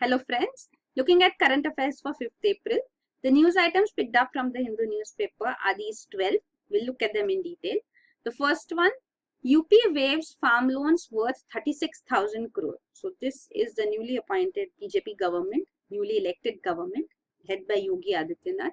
Hello friends, looking at current affairs for 5th April, the news items picked up from the Hindu newspaper are these 12. We'll look at them in detail. The first one, UP waives farm loans worth 36,000 crore. So this is the newly appointed BJP government, newly elected government, led by Yogi Adityanath,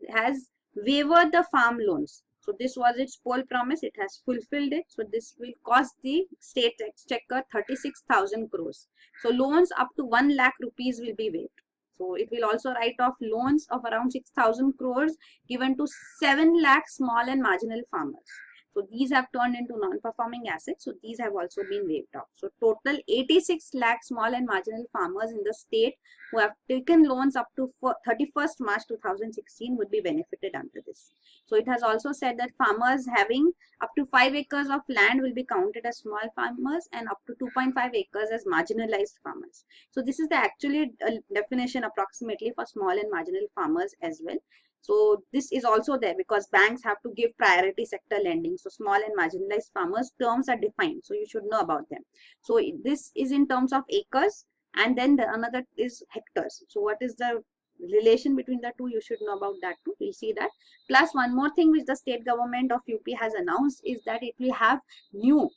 has waived the farm loans. So this was its poll promise. It has fulfilled it. So this will cost the state exchequer 36,000 crores. So loans up to 1 lakh rupees will be waived. So it will also write off loans of around 6,000 crores given to 7 lakh small and marginal farmers. So these have turned into non-performing assets. So these have also been waived off. So total 86 lakh small and marginal farmers in the state who have taken loans up to 31st March 2016 would be benefited under this. So it has also said that farmers having up to 5 acres of land will be counted as small farmers and up to 2.5 acres as marginalized farmers. So this is the actually definition approximately for small and marginal farmers as well. So this is also there because banks have to give priority sector lending. So small and marginalized farmers terms are defined. So you should know about them. So this is in terms of acres, and then another is hectares. So what is the relation between the two? You should know about that too. We'll see that. Plus one more thing which the state government of UP has announced is that it will have new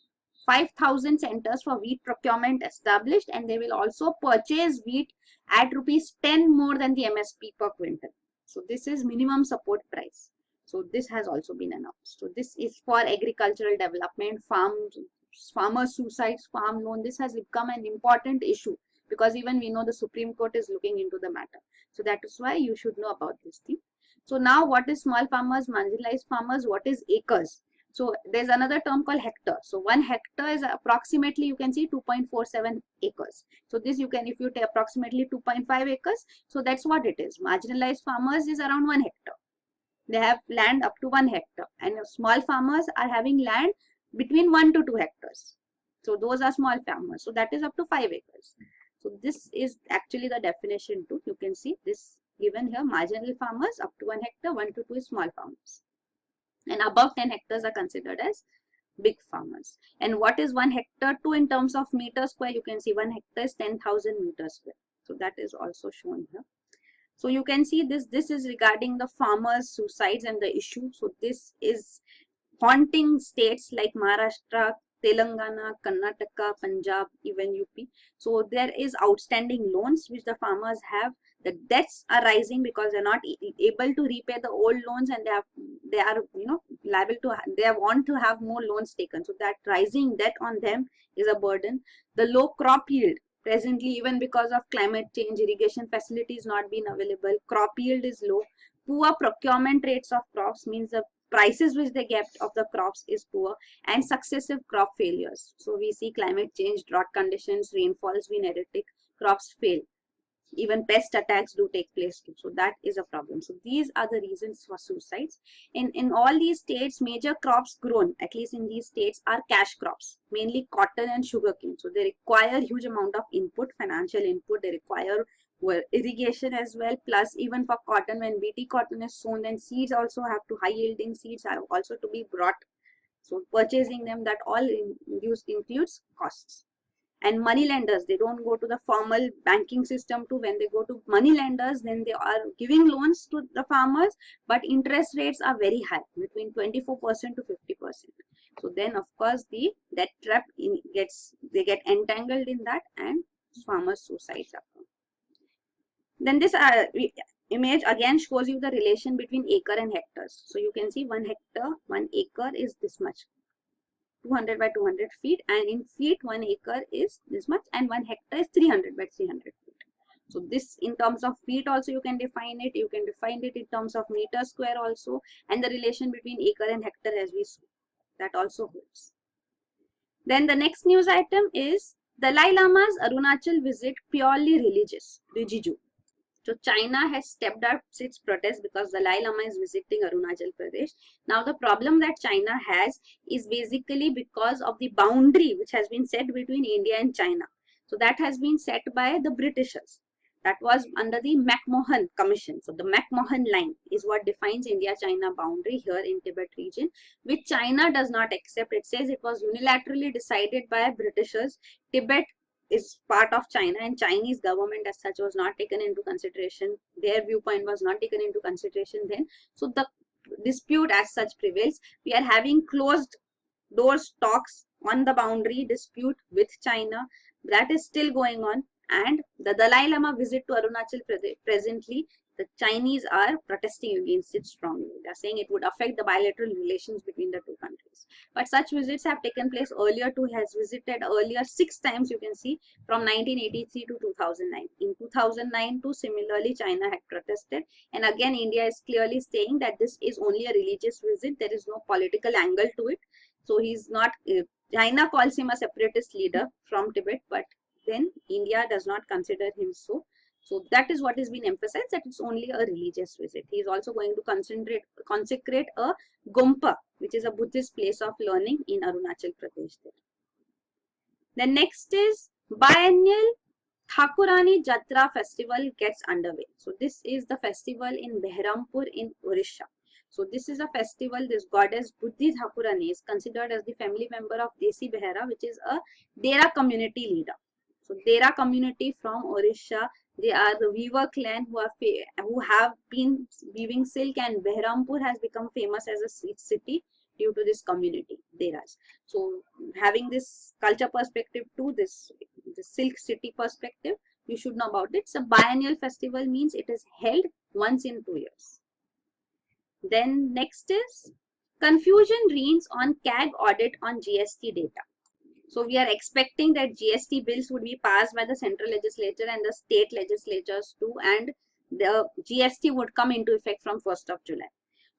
5,000 centers for wheat procurement established, and they will also purchase wheat at rupees 10 more than the MSP per quintal. So this is minimum support price. So this has also been announced. So this is for agricultural development, farmer suicides, farm loan. This has become an important issue because even we know the Supreme Court is looking into the matter. So that is why you should know about this thing. So now what is small farmers, marginalized farmers, what is acres? So there's another term called hectare. So 1 hectare is approximately, you can see 2.47 acres. So this you can, if you take approximately 2.5 acres, so that's what it is. Marginalized farmers is around 1 hectare. They have land up to 1 hectare, and small farmers are having land between 1 to 2 hectares. So those are small farmers. So that is up to 5 acres. So this is actually the definition too. You can see this given here: marginal farmers up to 1 hectare, 1 to 2 is small farmers. And above 10 hectares are considered as big farmers. And what is 1 hectare too in terms of meter square? You can see 1 hectare is 10,000 meters square. So that is also shown here. So you can see this is regarding the farmers' suicides and the issue. So this is haunting states like Maharashtra, Telangana, Karnataka, Punjab, even UP. So there is outstanding loans which the farmers have. The debts are rising because they're not able to repay the old loans, and they are liable to, they want to have more loans taken. So that rising debt on them is a burden. The low crop yield presently, even because of climate change, irrigation facilities not being available, crop yield is low. Poor procurement rates of crops means the prices which they get of the crops is poor, and successive crop failures. So we see climate change, drought conditions, rainfalls being erratic, crops fail. Even pest attacks do take place too. So that is a problem. So these are the reasons for suicides. In all these states, major crops grown, at least in these states, are cash crops, mainly cotton and sugarcane. So they require huge amount of input, financial input. They require irrigation as well. Plus, even for cotton, when BT cotton is sown, then seeds also have to, high yielding seeds are also to be brought. So purchasing them, that all includes costs. And money lenders, they don't go to the formal banking system too. When they go to money lenders, then they are giving loans to the farmers, but interest rates are very high, between 24% to 50%. So then of course the debt trap they get entangled in that, and farmers' suicides occur. Then this image again shows you the relation between acre and hectares. So you can see 1 hectare, 1 acre is this much, 200 by 200 feet, and in feet 1 acre is this much, and 1 hectare is 300 by 300 feet. So this in terms of feet also you can define it. You can define it in terms of meter square also, and the relation between acre and hectare as we saw, that also holds. Then the next news item is Dalai Lama's Arunachal visit purely religious, Rijiju. So China has stepped up its protest because Dalai Lama is visiting Arunachal Pradesh. Now the problem that China has is basically because of the boundary which has been set between India and China. So that has been set by the Britishers. That was under the McMahon Commission. So the McMahon line is what defines India-China boundary here in Tibet region, which China does not accept. It says it was unilaterally decided by Britishers. Tibet is part of China, and Chinese government as such was not taken into consideration. Their viewpoint was not taken into consideration then. So the dispute as such prevails. We are having closed doors talks on the boundary dispute with China. That is still going on. And the Dalai Lama visit to Arunachal presently, the Chinese are protesting against it strongly. They are saying it would affect the bilateral relations between the two countries. But such visits have taken place earlier too. Has visited earlier 6 times, you can see, from 1983 to 2009. In 2009 too, similarly, China had protested. And again, India is clearly saying that this is only a religious visit. There is no political angle to it. So he's not, China calls him a separatist leader from Tibet, but then India does not consider him so. So that is what is being emphasized, that it's only a religious visit. He is also going to consecrate a Gompa, which is a Buddhist place of learning in Arunachal Pradesh. The next is biennial Thakurani Jatra festival gets underway. So this is the festival in Behrampur in Orissa. So this is a festival. This goddess Buddhi Thakurani is considered as the family member of Desi Behera, which is a Dera community leader. So Dera community from Orissa, they are the weaver clan who have been weaving silk, and Behrampur has become famous as a city due to this community, Deras. So having this culture perspective to this silk city perspective, you should know about it. So biennial festival means it is held once in 2 years. Then next is confusion reigns on CAG audit on GST data. So we are expecting that GST bills would be passed by the central legislature and the state legislatures too, and the GST would come into effect from 1st of July.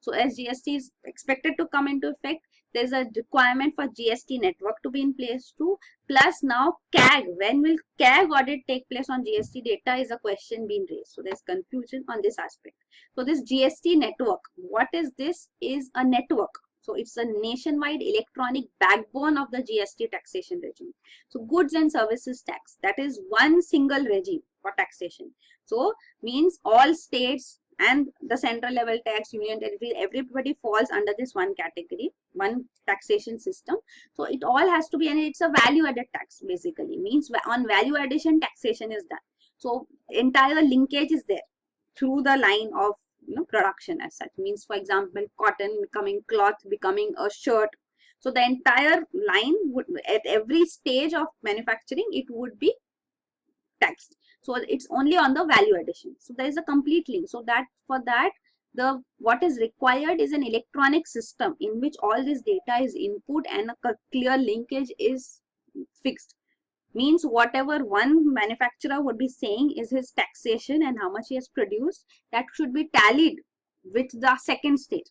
So as GST is expected to come into effect, there is a requirement for GST network to be in place too. Plus now CAG, when will CAG audit take place on GST data is a question being raised. So there's confusion on this aspect. So this GST network, what is this? Is a network. So it's a nationwide electronic backbone of the GST taxation regime. So goods and services tax, that is one single regime for taxation. So means all states and the central level tax, union territory, everybody falls under this one category, one taxation system. So it all has to be, and it's a value added tax basically, means on value addition taxation is done. So entire linkage is there through the line of production as such, means for example cotton becoming cloth, becoming a shirt. So the entire line would, at every stage of manufacturing, it would be taxed. So it's only on the value addition. So there is a complete link. So that for that, what is required is an electronic system in which all this data is input and a clear linkage is fixed. Means whatever one manufacturer would be saying is his taxation and how much he has produced, that should be tallied with the second stage.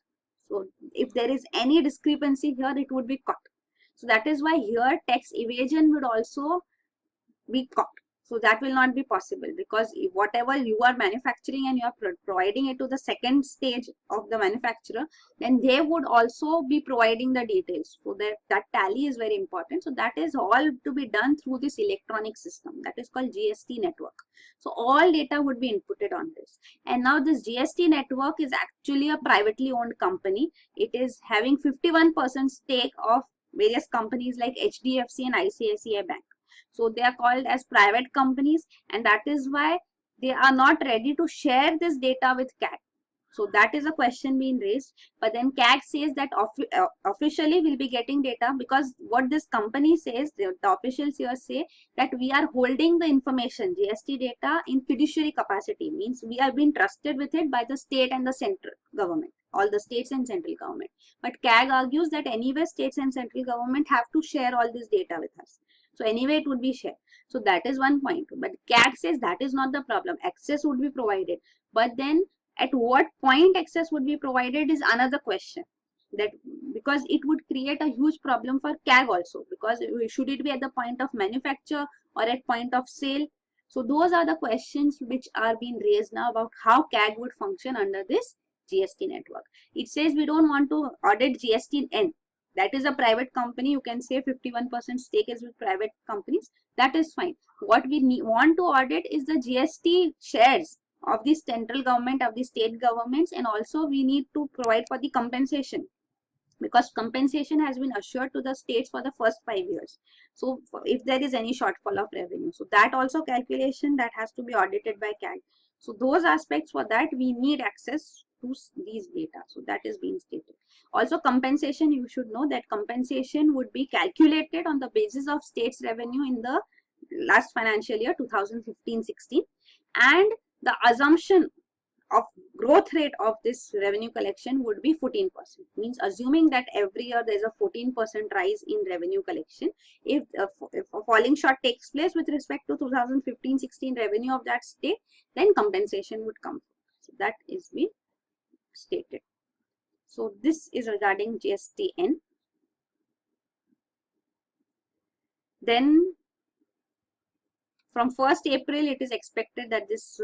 So if there is any discrepancy here, it would be caught. So that is why here tax evasion would also be caught. So that will not be possible, because whatever you are manufacturing and you are providing it to the second stage of the manufacturer, then they would also be providing the details. So that tally is very important. So that is all to be done through this electronic system that is called GST network. So all data would be inputted on this. And now this GST network is actually a privately owned company. It is having 51% stake of various companies like HDFC and ICICI Bank. So they are called as private companies, and that is why they are not ready to share this data with CAG. So that is a question being raised. But then CAG says that officially we'll be getting data, because what this company says, the officials here say that we are holding the information, GST data, in fiduciary capacity. Means we are being trusted with it by the state and the central government, all the states and central government. But CAG argues that anyway states and central government have to share all this data with us. So anyway it would be shared. So that is one point. But CAG says that is not the problem. Access would be provided. But then at what point access would be provided is another question. That because it would create a huge problem for CAG also. Because should it be at the point of manufacture or at point of sale? So those are the questions which are being raised now about how CAG would function under this GST network. It says we don't want to audit GSTN. That is a private company. You can say 51% stake is with private companies. That is fine. What we want to audit is the GST shares of the central government, of the state governments, and also we need to provide for the compensation because compensation has been assured to the states for the first 5 years. So if there is any shortfall of revenue, so that also calculation that has to be audited by CAG. So those aspects, for that we need access to these data. So that is being stated. Also compensation, you should know that compensation would be calculated on the basis of states revenue in the last financial year 2015-16, and the assumption of growth rate of this revenue collection would be 14%. Means assuming that every year there is a 14% rise in revenue collection. If a falling short takes place with respect to 2015-16 revenue of that state, then compensation would come. So that is being stated. So this is regarding GSTN. Then from 1st April, it is expected that this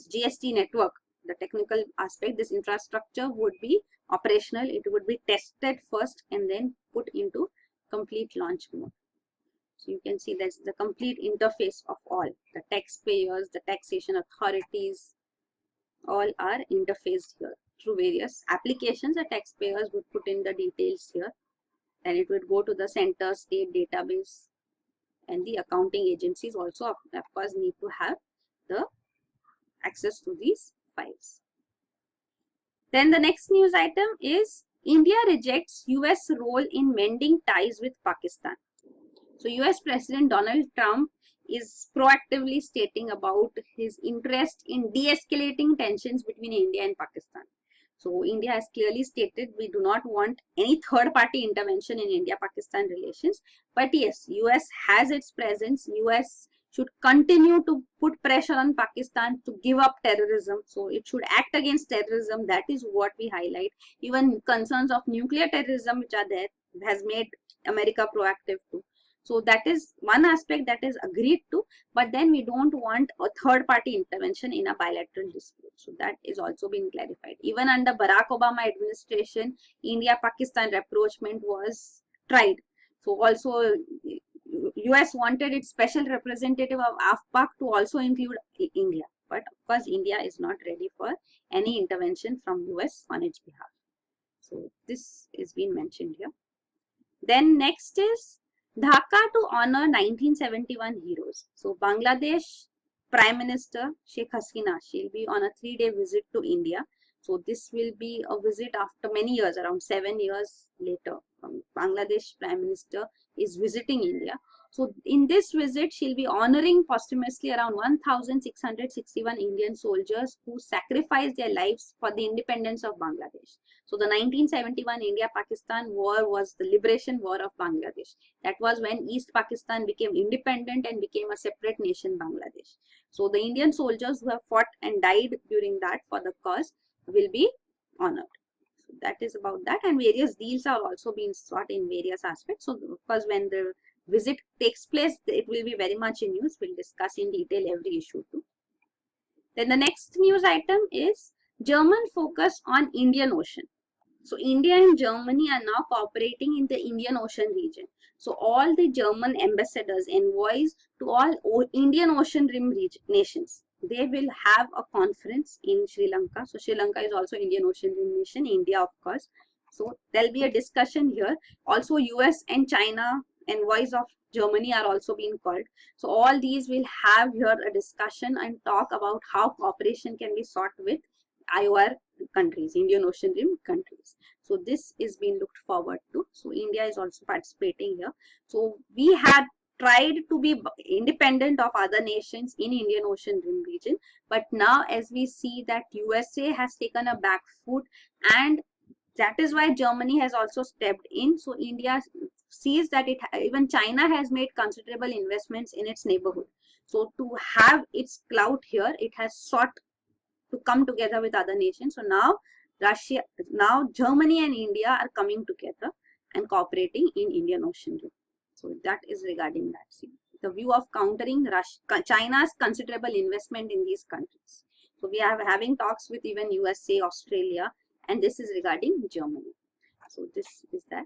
GST network, the technical aspect, this infrastructure would be operational. It would be tested first and then put into complete launch mode. So you can see that's the complete interface of all the taxpayers, the taxation authorities, all are interfaced here through various applications. The taxpayers would put in the details here, and it would go to the center state database, and the accounting agencies also of course need to have the access to these files. Then the next news item is India rejects US role in mending ties with Pakistan. So US President Donald Trump is proactively stating about his interest in de-escalating tensions between India and Pakistan. So India has clearly stated we do not want any third-party intervention in India-Pakistan relations. But yes, US has its presence. US should continue to put pressure on Pakistan to give up terrorism. So it should act against terrorism. That is what we highlight. Even concerns of nuclear terrorism which are there has made America proactive too. So that is one aspect that is agreed to, but then we don't want a third party intervention in a bilateral dispute. So that is also being clarified. Even under Barack Obama administration, India-Pakistan rapprochement was tried. So also US wanted its special representative of AFPAC to also include India. But of course, India is not ready for any intervention from US on its behalf. So this is being mentioned here. Then next is Dhaka to honor 1971 heroes. So Bangladesh Prime Minister Sheikh Hasina, she'll be on a 3-day visit to India. So this will be a visit after many years, around 7 years later. Bangladesh Prime Minister is visiting India. So in this visit, she'll be honoring posthumously around 1,661 Indian soldiers who sacrificed their lives for the independence of Bangladesh. So the 1971 India-Pakistan war was the liberation war of Bangladesh. That was when East Pakistan became independent and became a separate nation, Bangladesh. So the Indian soldiers who have fought and died during that for the cause will be honored. So that is about that, and various deals are also being sought in various aspects. So of course, when the visit takes place, it will be very much in news. We'll discuss in detail every issue too. Then the next news item is German focus on Indian Ocean. So India and Germany are now cooperating in the Indian Ocean region. So all the German ambassadors, envoys to all Indian Ocean rim nations, they will have a conference in Sri Lanka. So Sri Lanka is also Indian Ocean rim nation, India of course. So there'll be a discussion here. Also US and China envoys of Germany are also being called. So all these will have here a discussion and talk about how cooperation can be sought with IOR countries, Indian Ocean rim countries. So this is being looked forward to. So India is also participating here. So we had tried to be independent of other nations in Indian Ocean rim region, but now as we see that USA has taken a back foot, and that is why Germany has also stepped in. So India sees that even China has made considerable investments in its neighborhood. So to have its clout here, it has sought to come together with other nations. So now Germany and India are coming together and cooperating in Indian Ocean rim. So that is regarding that. See, the view of countering China's considerable investment in these countries. So we are having talks with even USA, Australia, and this is regarding Germany. So this is that.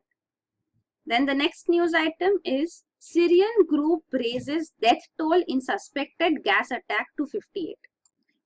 Then the next news item is Syrian group raises death toll in suspected gas attack to 58.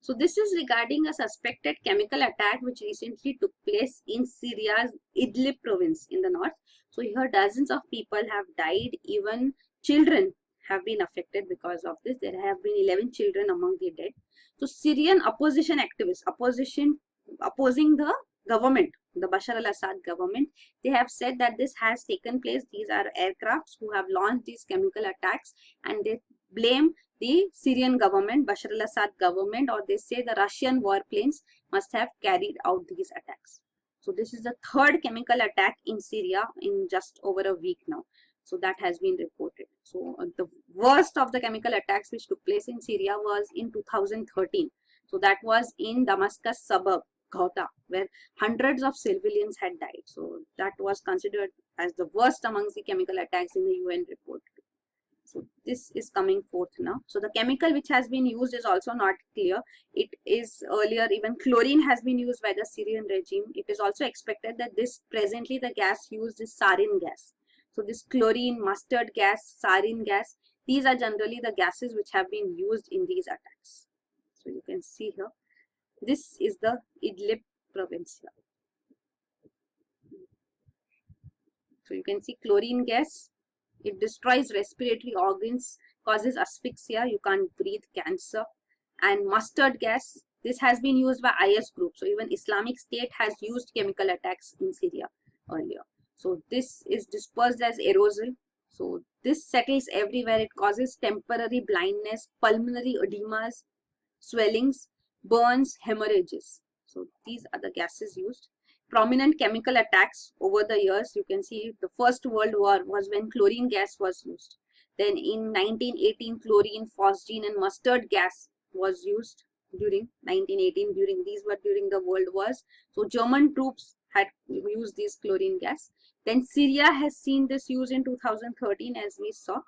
So this is regarding a suspected chemical attack which recently took place in Syria's Idlib province in the north. So here dozens of people have died, even children have been affected because of this. There have been 11 children among the dead. So Syrian opposition activists, opposing the government, the Bashar al-Assad government, they have said that this has taken place. These are aircrafts who have launched these chemical attacks, and they blame the Syrian government, Bashar al-Assad government, or they say the Russian warplanes must have carried out these attacks. So this is the third chemical attack in Syria in just over a week now. So that has been reported. So the worst of the chemical attacks which took place in Syria was in 2013. So that was in Damascus suburb, Ghouta, where hundreds of civilians had died. So that was considered as the worst amongst the chemical attacks in the UN report. So this is coming forth now. So the chemical which has been used is also not clear. It is earlier, even chlorine has been used by the Syrian regime. It is also expected that this presently the gas used is sarin gas. So this chlorine, mustard gas, sarin gas, these are generally the gases which have been used in these attacks. So you can see here, this is the Idlib province here. So you can see chlorine gas. It destroys respiratory organs, causes asphyxia, you can't breathe, cancer. And mustard gas, this has been used by IS group. So even Islamic State has used chemical attacks in Syria earlier. So this is dispersed as aerosol. So this settles everywhere. It causes temporary blindness, pulmonary edemas, swellings, burns, hemorrhages. So these are the gases used. Prominent chemical attacks over the years, you can see the First World War was when chlorine gas was used. Then in 1918, chlorine, phosgene and mustard gas was used during 1918. These were during the World Wars. So German troops had used this chlorine gas. Then Syria has seen this use in 2013, as we saw.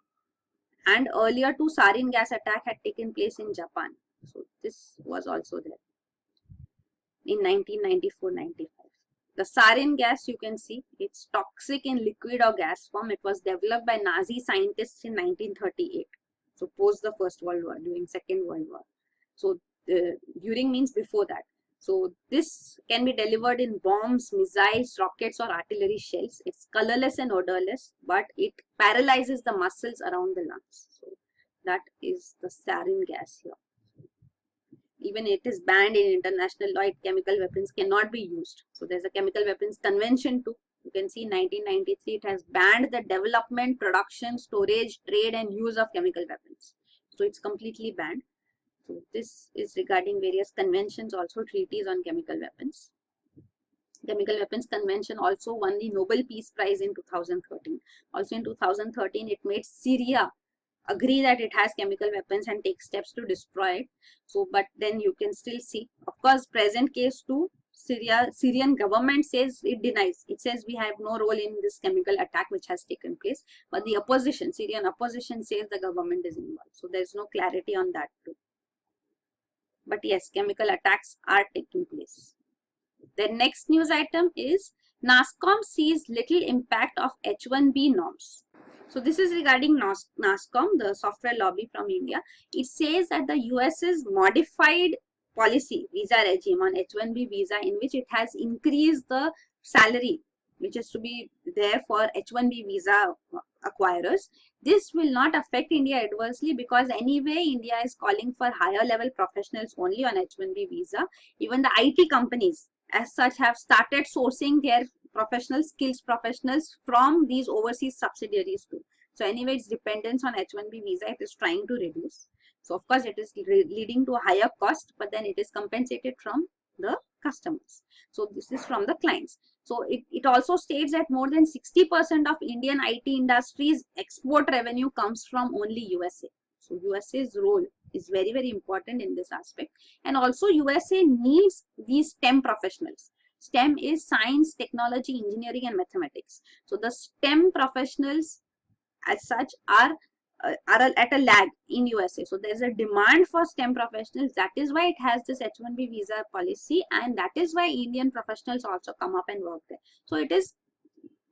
And earlier, two sarin gas attack had taken place in Japan. So this was also there in 1994-95. The sarin gas, you can see, it's toxic in liquid or gas form. It was developed by Nazi scientists in 1938. So post the First World War, during Second World War. So during means before that. So this can be delivered in bombs, missiles, rockets or artillery shells. It's colorless and odorless, but it paralyzes the muscles around the lungs. So that is the sarin gas here. Even it is banned in international law, chemical weapons cannot be used. So there's a chemical weapons convention too. You can see 1993, it has banned the development, production, storage, trade and use of chemical weapons. So it's completely banned. So this is regarding various conventions, also treaties on chemical weapons. Chemical Weapons Convention also won the Nobel Peace Prize in 2013. Also in 2013, it made Syria agree that it has chemical weapons and take steps to destroy it. So, but then you can still see, of course, present case too, Syrian government says it denies. It says we have no role in this chemical attack which has taken place. But the opposition, Syrian opposition says the government is involved. So there's no clarity on that too. But yes, chemical attacks are taking place. The next news item is NASSCOM sees little impact of H1B norms. So this is regarding NASSCOM, the software lobby from India. It says that the US's modified policy visa regime on H1B visa, in which it has increased the salary which is to be there for H1B visa acquirers. This will not affect India adversely because anyway India is calling for higher level professionals only on H1B visa. Even the IT companies as such have started sourcing their skills professionals from these overseas subsidiaries too. So anyway, its dependence on H1B visa, it is trying to reduce. So of course, it is leading to a higher cost, but then it is compensated from the customers. So this is from the clients. So it also states that more than 60% of Indian IT industry's export revenue comes from only USA. So USA's role is very, very important in this aspect. And also USA needs these STEM professionals. STEM is science, technology, engineering and mathematics. So the STEM professionals as such are at a lag in USA. So there's a demand for STEM professionals. That is why it has this H1B visa policy, and that is why Indian professionals also come up and work there. So it is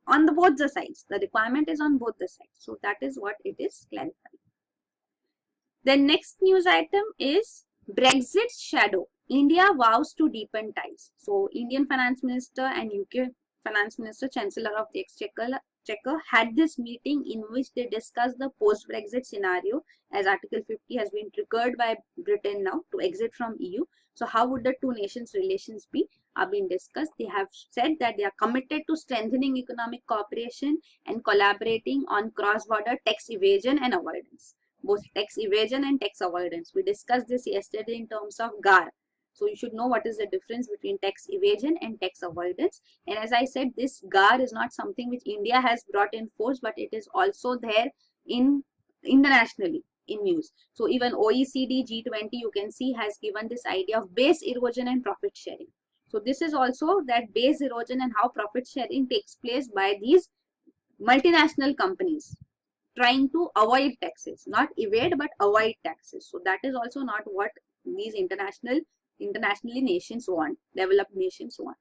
on both the sides. The requirement is on both the sides. So that is what it is clarifying. The next news item is Brexit's shadow. India vows to deepen ties. So Indian Finance Minister and UK Finance Minister, Chancellor of the Exchequer had this meeting in which they discussed the post-Brexit scenario, as Article 50 has been triggered by Britain now to exit from EU. So how would the two nations' relations be are being discussed. They have said that they are committed to strengthening economic cooperation and collaborating on cross-border tax evasion and avoidance. Both tax evasion and tax avoidance. We discussed this yesterday in terms of GAR. So you should know what is the difference between tax evasion and tax avoidance. And as I said, this GAR is not something which India has brought in force, but it is also there in internationally in news. So even OECD, G20, you can see, has given this idea of base erosion and profit sharing. So this is also that base erosion and how profit sharing takes place by these multinational companies trying to avoid taxes, not evade but avoid taxes. So that is also not what these internationally nations want, developed nations want.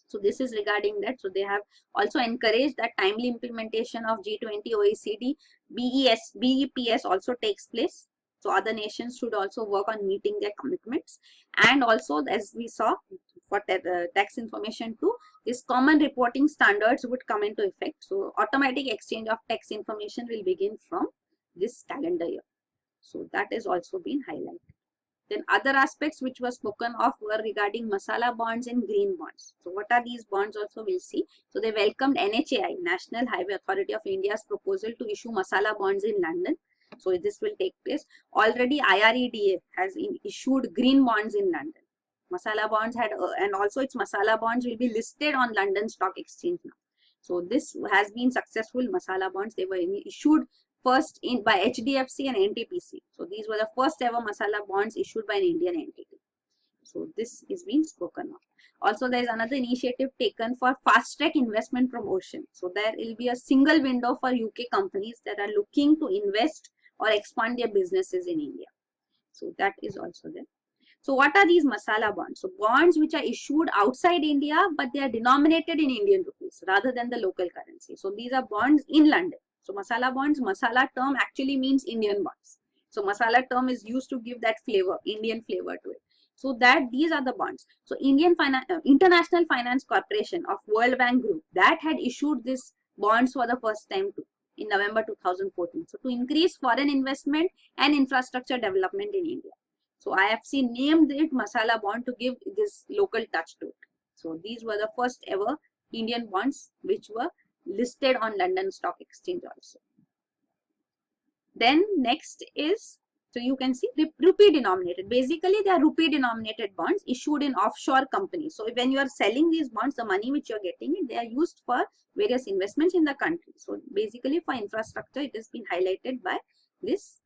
So this is regarding that. So they have also encouraged that timely implementation of G20, OECD, BEPS also takes place. So other nations should also work on meeting their commitments. And also, as we saw for tax information too, this common reporting standards would come into effect. So automatic exchange of tax information will begin from this calendar year. So that is also been highlighted. Then other aspects which were spoken of were regarding masala bonds and green bonds. So what are these bonds also we'll see. So they welcomed NHAI, National Highway Authority of India's proposal to issue masala bonds in London. So this will take place. Already IREDA has issued green bonds in London. Masala bonds had, and also its masala bonds will be listed on London Stock Exchange now. So this has been successful. Masala bonds, they were issued first by HDFC and NTPC. So these were the first ever masala bonds issued by an Indian entity. So this is being spoken of. Also, there is another initiative taken for fast track investment promotion. So there will be a single window for UK companies that are looking to invest or expand their businesses in India. So that is also there. So what are these masala bonds? So bonds which are issued outside India, but they are denominated in Indian rupees rather than the local currency. So these are bonds in London. So masala bonds, masala term actually means Indian bonds. So masala term is used to give that flavor, Indian flavor to it. So that these are the bonds. So International Finance Corporation of World Bank Group, that had issued this bonds for the first time too in November 2014. So to increase foreign investment and infrastructure development in India. So I have named it masala bond to give this local touch to it. So these were the first ever Indian bonds which were listed on London Stock Exchange also. Then next is, so you can see rupee denominated. Basically they are rupee denominated bonds issued in offshore companies. So when you are selling these bonds, the money which you are getting, they are used for various investments in the country. So basically for infrastructure, it has been highlighted by this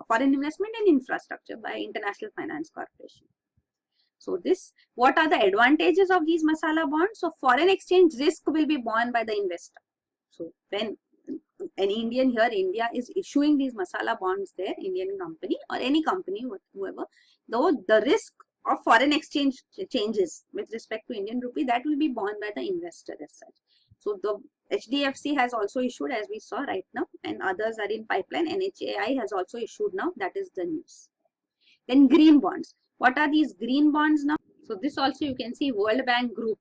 foreign investment and infrastructure by International Finance Corporation. So this, what are the advantages of these masala bonds? So foreign exchange risk will be borne by the investor. So when an Indian here, India is issuing these masala bonds there, Indian company or any company, whoever, though the risk of foreign exchange changes with respect to Indian rupee, that will be borne by the investor as such. So the HDFC has also issued, as we saw right now, and others are in pipeline. NHAI has also issued now. That is the news. Then green bonds. What are these green bonds now? So this also you can see World Bank Group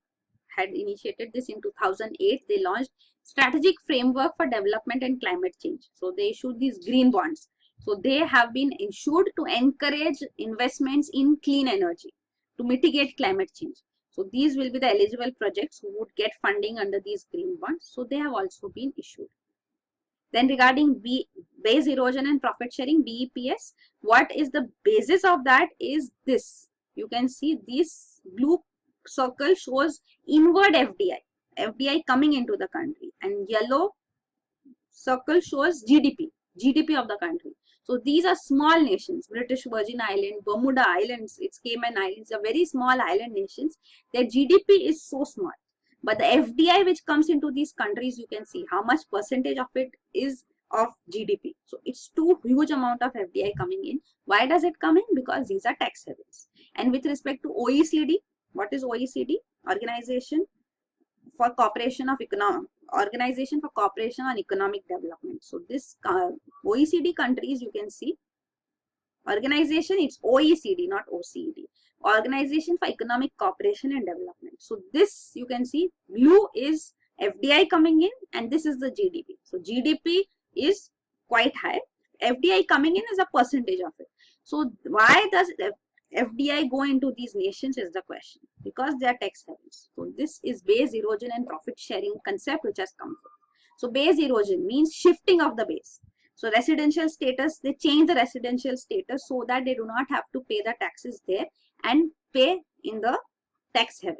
had initiated this in 2008. They launched strategic framework for development and climate change. So they issued these green bonds. So they have been issued to encourage investments in clean energy to mitigate climate change. So these will be the eligible projects who would get funding under these green bonds. So they have also been issued. Then regarding base erosion and profit sharing, BEPS, what is the basis of that is this. You can see this blue circle shows inward FDI coming into the country, and yellow circle shows GDP of the country. So these are small nations, British Virgin Islands, Bermuda Islands, it's Cayman Islands, are very small island nations. Their GDP is so small. But the FDI which comes into these countries, you can see how much percentage of it is of GDP. So it's too huge amount of FDI coming in. Why does it come in? Because these are tax havens. And with respect to OECD, what is OECD? Organization for Cooperation on Economic Development. So this OECD countries, you can see, Organization, it's OECD, not OCED. Organization for Economic Cooperation and Development. So this, you can see, blue is FDI coming in, and this is the GDP. So GDP is quite high. FDI coming in is a percentage of it. So why does FDI go into these nations is the question. Because they are tax havens. So this is base erosion and profit sharing concept which has come from. So base erosion means shifting of the base. So residential status, they change the residential status so that they do not have to pay the taxes there and pay in the tax haven.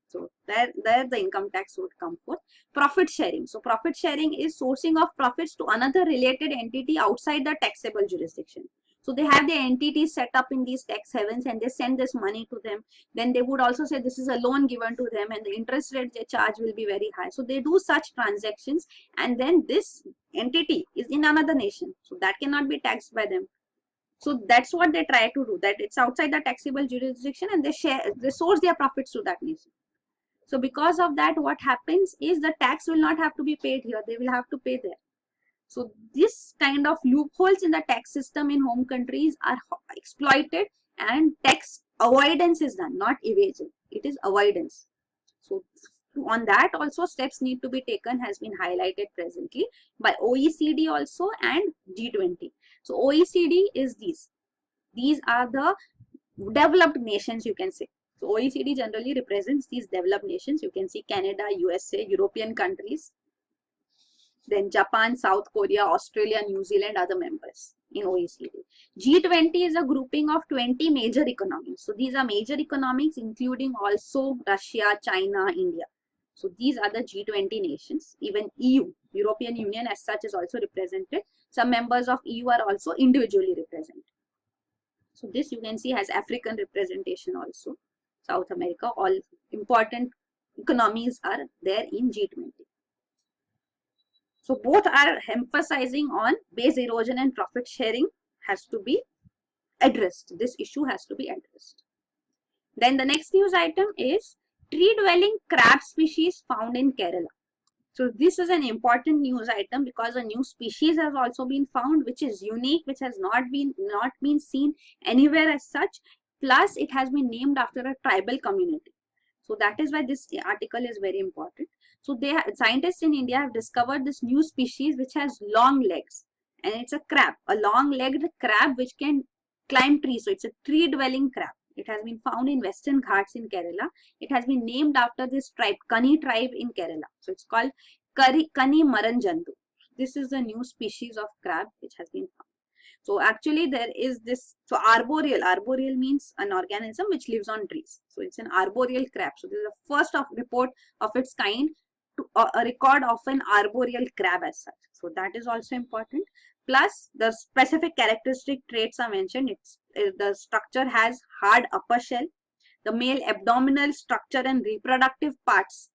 So there the income tax would come forth. Profit sharing. So profit sharing is sourcing of profits to another related entity outside the taxable jurisdiction. So they have their entities set up in these tax havens and they send this money to them. Then they would also say this is a loan given to them and the interest rate they charge will be very high. So they do such transactions and then this entity is in another nation. So that cannot be taxed by them. So that's what they try to do, that it's outside the taxable jurisdiction and they source their profits to that nation. So because of that, what happens is the tax will not have to be paid here. They will have to pay there. So this kind of loopholes in the tax system in home countries are exploited and tax avoidance is done, not evasion. It is avoidance. So on that also steps need to be taken, has been highlighted presently by OECD also and G20. So OECD is these. These are the developed nations, you can say. So OECD generally represents these developed nations. You can see Canada, USA, European countries. Then Japan, South Korea, Australia, New Zealand are the members in OECD. G20 is a grouping of 20 major economies. So these are major economies including also Russia, China, India. So these are the G20 nations. Even EU, European Union as such is also represented. Some members of EU are also individually represented. So this you can see has African representation also. South America, all important economies are there in G20. So both are emphasizing on base erosion and profit sharing has to be addressed. This issue has to be addressed. Then the next news item is tree dwelling crab species found in Kerala. So this is an important news item because a new species has also been found which is unique, which has not been seen anywhere as such. Plus it has been named after a tribal community. So that is why this article is very important. So scientists in India have discovered this new species which has long legs and it's a crab, a long-legged crab which can climb trees. So it's a tree-dwelling crab. It has been found in Western Ghats in Kerala. It has been named after this tribe, Kani tribe in Kerala. So it's called Kani Maranjandu. This is the new species of crab which has been found. So actually there is this, so arboreal means an organism which lives on trees. So it's an arboreal crab. So this is the first report of its kind, to a record of an arboreal crab as such. So that is also important. Plus the specific characteristic traits are mentioned. The structure has hard upper shell. The male abdominal structure and reproductive parts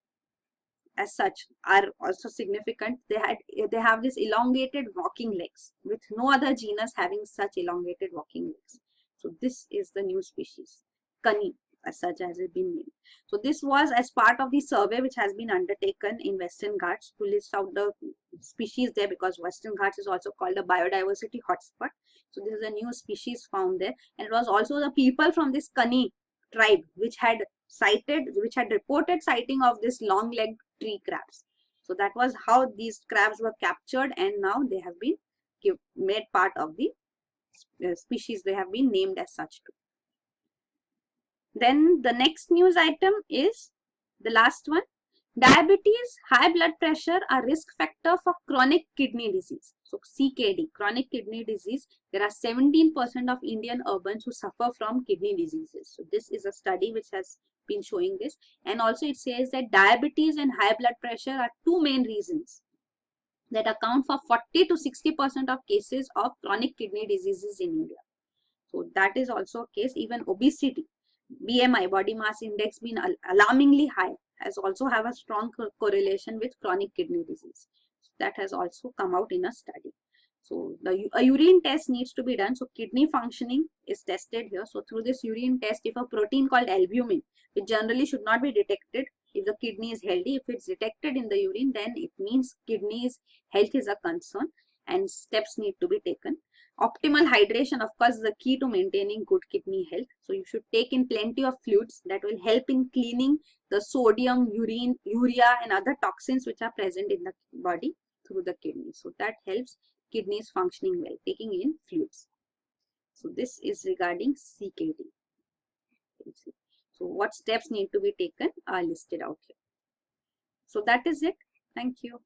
as such are also significant. They have this elongated walking legs with no other genus having such elongated walking legs. So this is the new species, Kani as such has it been named. So this was as part of the survey which has been undertaken in Western Ghats to list out the species there, because Western Ghats is also called a biodiversity hotspot. So this is a new species found there, and it was also the people from this Kani tribe which had reported sighting of this long-legged tree crabs. So that was how these crabs were captured, and now they have been made part of the species. They have been named as such too. Then the next news item is the last one. Diabetes, high blood pressure are risk factor for chronic kidney disease. So CKD, chronic kidney disease. There are 17% of Indian urbans who suffer from kidney diseases. So this is a study which has been showing this. And also it says that diabetes and high blood pressure are two main reasons that account for 40 to 60% of cases of chronic kidney diseases in India. So that is also a case. Even obesity, BMI, body mass index, being alarmingly high, has also have a strong correlation with chronic kidney disease. That has also come out in a study. So a urine test needs to be done. So kidney functioning is tested here. So through this urine test, if a protein called albumin, which generally should not be detected if the kidney is healthy, if it's detected in the urine, then it means kidney's health is a concern and steps need to be taken. Optimal hydration, of course, is the key to maintaining good kidney health. So you should take in plenty of fluids that will help in cleaning the sodium, urine, urea, and other toxins which are present in the body through the kidney. So that helps kidneys functioning well, taking in fluids. So this is regarding CKD. So what steps need to be taken are listed out here. So that is it. Thank you.